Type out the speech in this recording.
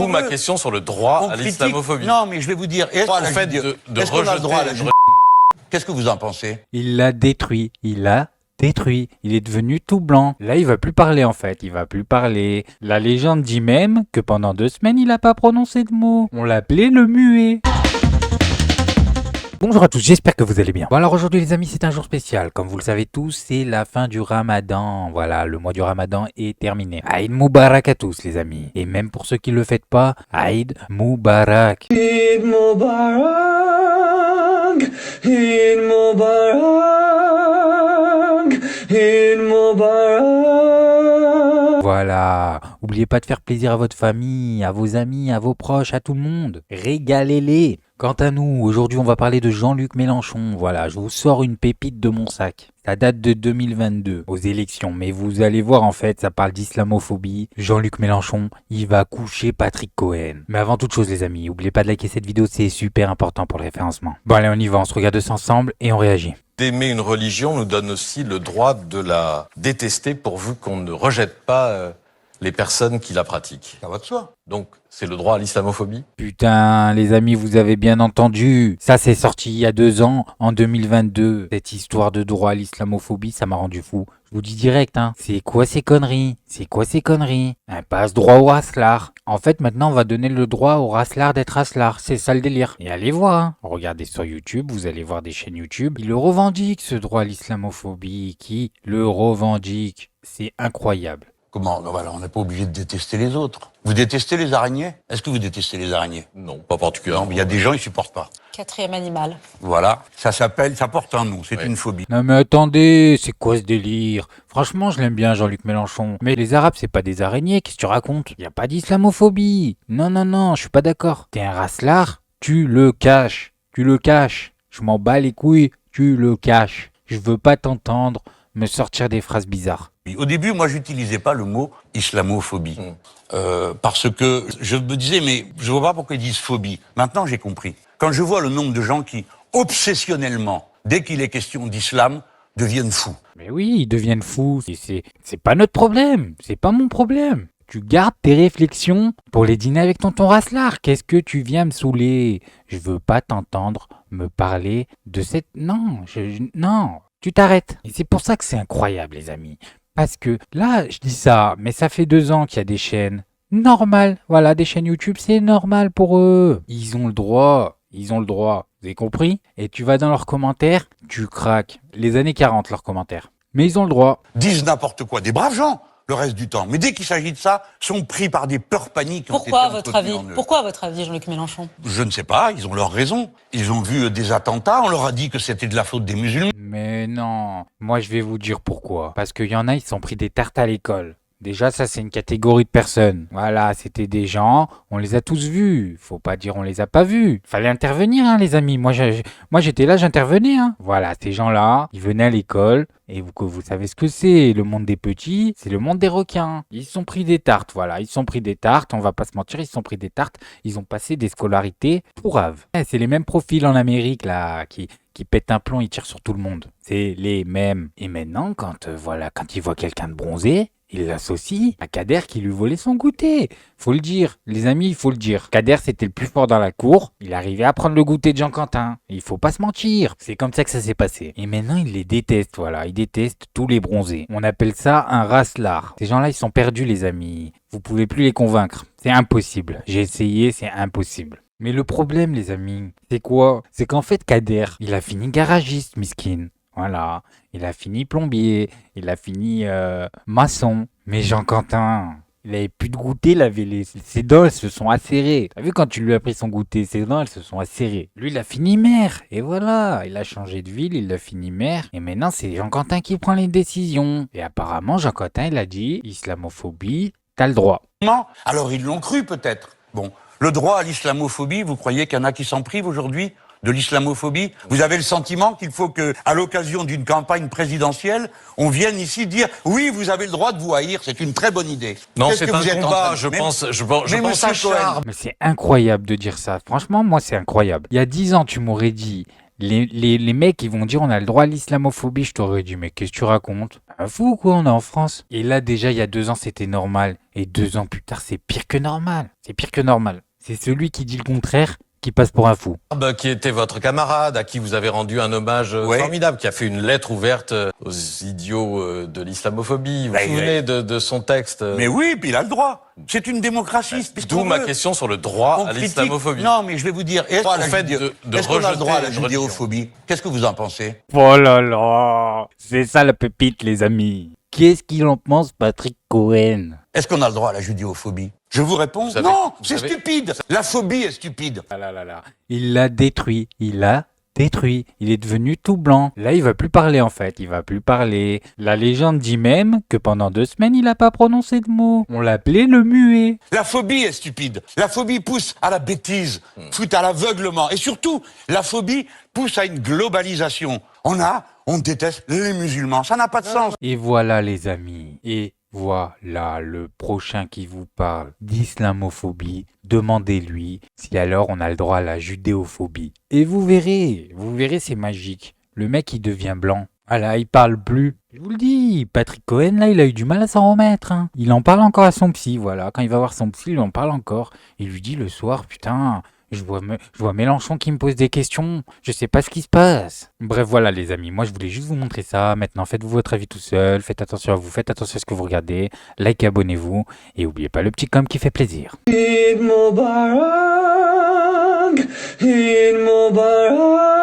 D'où ma question sur le droit à l'islamophobie. Non, mais je vais vous dire, est-ce qu'on a le droit à la... Qu'est-ce que vous en pensez? Il l'a détruit, il l'a détruit. Il est devenu tout blanc. Là, il va plus parler en fait, il va plus parler. La légende dit même que pendant 2 semaines, il n'a pas prononcé de mots. On l'appelait le muet. Bonjour à tous, j'espère que vous allez bien. Bon alors aujourd'hui les amis, c'est un jour spécial. Comme vous le savez tous, c'est la fin du Ramadan. Voilà, le mois du Ramadan est terminé. Aïd Moubarak à tous les amis. Et même pour ceux qui ne le fêtent pas, Aïd Moubarak. Aïd Moubarak, Aïd Moubarak, Aïd Moubarak. Voilà, n'oubliez pas de faire plaisir à votre famille, à vos amis, à vos proches, à tout le monde. Régalez-les. Quant à nous, aujourd'hui on va parler de Jean-Luc Mélenchon. Voilà, je vous sors une pépite de mon sac. Ça date de 2022, aux élections. Mais vous allez voir, en fait, ça parle d'islamophobie. Jean-Luc Mélenchon, il va coucher Patrick Cohen. Mais avant toute chose, les amis, n'oubliez pas de liker cette vidéo, c'est super important pour le référencement. Bon allez, on y va, on se regarde ça ensemble et on réagit. D'aimer une religion nous donne aussi le droit de la détester pourvu qu'on ne rejette pas les personnes qui la pratiquent. Ça va de soi. Donc, c'est le droit à l'islamophobie. Putain, les amis, vous avez bien entendu. Ça, c'est sorti il y a 2 ans, en 2022. Cette histoire de droit à l'islamophobie, ça m'a rendu fou. Je vous dis direct, hein. C'est quoi ces conneries? C'est quoi ces conneries? Un passe droit au raslard. En fait, maintenant, on va donner le droit au raslard d'être raslard. C'est ça le délire. Et allez voir, hein. Regardez sur YouTube, vous allez voir des chaînes YouTube. Ils le revendiquent, ce droit à l'islamophobie. Qui le revendique? C'est incroyable. Comment? Voilà, on n'est pas obligé de détester les autres. Vous détestez les araignées? Est-ce que vous détestez les araignées? Non, pas particulièrement. Non, il y a des gens, ils supportent pas. 4e animal. Voilà, ça porte un nom, c'est une phobie. Non mais attendez, c'est quoi ce délire? Franchement, je l'aime bien Jean-Luc Mélenchon. Mais les Arabes, c'est pas des araignées, qu'est-ce que tu racontes? Y a pas d'islamophobie. Non, je suis pas d'accord. T'es un raslard, tu le caches. Tu le caches. Je m'en bats les couilles, tu le caches. Je veux pas t'entendre me sortir des phrases bizarres. Au début, moi, j'utilisais pas le mot islamophobie. Parce que je me disais, mais je vois pas pourquoi ils disent phobie. Maintenant, j'ai compris. Quand je vois le nombre de gens qui, obsessionnellement, dès qu'il est question d'islam, deviennent fous. Mais oui, ils deviennent fous. C'est pas notre problème. C'est pas mon problème. Tu gardes tes réflexions pour les dîner avec tonton Raslard. Qu'est-ce que tu viens me saouler? Je veux pas t'entendre me parler de cette... Non, non. Tu t'arrêtes. Et c'est pour ça que c'est incroyable, les amis. Parce que là, je dis ça, mais ça fait 2 ans qu'il y a des chaînes normales. Voilà, des chaînes YouTube, c'est normal pour eux. Ils ont le droit. Ils ont le droit. Vous avez compris? Et tu vas dans leurs commentaires, tu craques. Les années 40, leurs commentaires. Mais ils ont le droit. Disent n'importe quoi. Des braves gens, le reste du temps. Mais dès qu'il s'agit de ça, sont pris par des peurs paniques. Pourquoi, à votre avis? Pourquoi, à votre avis, Jean-Luc Mélenchon? Je ne sais pas, ils ont leur raison. Ils ont vu des attentats, on leur a dit que c'était de la faute des musulmans. Mais non, moi je vais vous dire pourquoi. Parce qu'il y en a, ils se sont pris des tartes à l'école. Déjà, ça c'est une catégorie de personnes. Voilà, c'était des gens, on les a tous vus. Faut pas dire on les a pas vus. Fallait intervenir, hein, les amis. Moi j'étais là, j'intervenais. Hein. Voilà, ces gens-là, ils venaient à l'école. Et vous savez ce que c'est, le monde des petits, c'est le monde des requins. Ils se sont pris des tartes, voilà. Ils se sont pris des tartes, on va pas se mentir, ils se sont pris des tartes. Ils ont passé des scolarités pourraves. C'est les mêmes profils en Amérique, là, qui pètent un plomb, ils tirent sur tout le monde. C'est les mêmes. Et maintenant, quand ils voient quelqu'un de bronzé, il l'associe à Kader qui lui volait son goûter. Faut le dire, les amis, il faut le dire. Kader, c'était le plus fort dans la cour. Il arrivait à prendre le goûter de Jean Quentin. Il faut pas se mentir. C'est comme ça que ça s'est passé. Et maintenant, il les déteste, voilà. Il déteste tous les bronzés. On appelle ça un raslard. Ces gens-là, ils sont perdus, les amis. Vous pouvez plus les convaincre. C'est impossible. J'ai essayé, c'est impossible. Mais le problème, les amis, c'est quoi? C'est qu'en fait, Kader, il a fini garagiste, miskin. Voilà, il a fini plombier, il a fini maçon. Mais Jean Quentin, il avait plus de goûter, ses dents elles se sont acérées. T'as vu quand tu lui as pris son goûter, ses dents elles se sont acérées. Lui il a fini maire, et voilà, il a changé de ville, il a fini maire. Et maintenant c'est Jean Quentin qui prend les décisions. Et apparemment Jean Quentin il a dit, islamophobie, t'as le droit. Non, alors ils l'ont cru peut-être. Bon, le droit à l'islamophobie, vous croyez qu'il y en a qui s'en privent aujourd'hui ? De l'islamophobie? Vous avez le sentiment qu'il faut que, à l'occasion d'une campagne présidentielle, on vienne ici dire oui, vous avez le droit de vous haïr, c'est une très bonne idée. Non, c'est un combat, je pense à Charles. Mais c'est incroyable de dire ça. Franchement, moi, c'est incroyable. Il y a 10 ans, tu m'aurais dit, les mecs, ils vont dire on a le droit à l'islamophobie. Je t'aurais dit, mais qu'est-ce que tu racontes? Un fou quoi, on est en France. Et là déjà il y a 2 ans c'était normal. Et 2 ans plus tard c'est pire que normal. C'est pire que normal. C'est celui qui dit le contraire qui passe pour un fou. Qui était votre camarade, à qui vous avez rendu un hommage formidable, qui a fait une lettre ouverte aux idiots de l'islamophobie. Vous vous souvenez de son texte? Mais oui, puis il a le droit. C'est une démocratie. D'où ma question sur le droit à l'islamophobie. Non, mais je vais vous dire, est-ce qu'on a le droit à la judéophobie? Qu'est-ce que vous en pensez? Oh là là, c'est ça la pépite les amis. Qu'est-ce qu'il en pense Patrick Cohen? Est-ce qu'on a le droit à la judéophobie? Je vous réponds, non, c'est stupide. La phobie est stupide. Ah là là là. Il l'a détruit, il est devenu tout blanc. Là, il va plus parler en fait, il va plus parler. La légende dit même que pendant 2 semaines, il a pas prononcé de mots. On l'appelait le muet. La phobie est stupide. La phobie pousse à la bêtise, pousse à l'aveuglement. Et surtout, la phobie pousse à une globalisation. On déteste les musulmans, ça n'a pas de sens. Et voilà les amis, et voilà le prochain qui vous parle d'islamophobie. Demandez-lui si alors on a le droit à la judéophobie. Et vous verrez c'est magique. Le mec il devient blanc. Ah là, il parle plus. Je vous le dis, Patrick Cohen là, il a eu du mal à s'en remettre. Hein. Il en parle encore à son psy, voilà. Quand il va voir son psy, il en parle encore. Il lui dit le soir, putain... Je vois Mélenchon qui me pose des questions. Je sais pas ce qui se passe. Bref, voilà les amis. Moi, je voulais juste vous montrer ça. Maintenant, faites-vous votre avis tout seul. Faites attention à vous. Faites attention à ce que vous regardez. Likez, abonnez-vous. Et n'oubliez pas le petit com qui fait plaisir. Eid Mubarak, Eid Mubarak.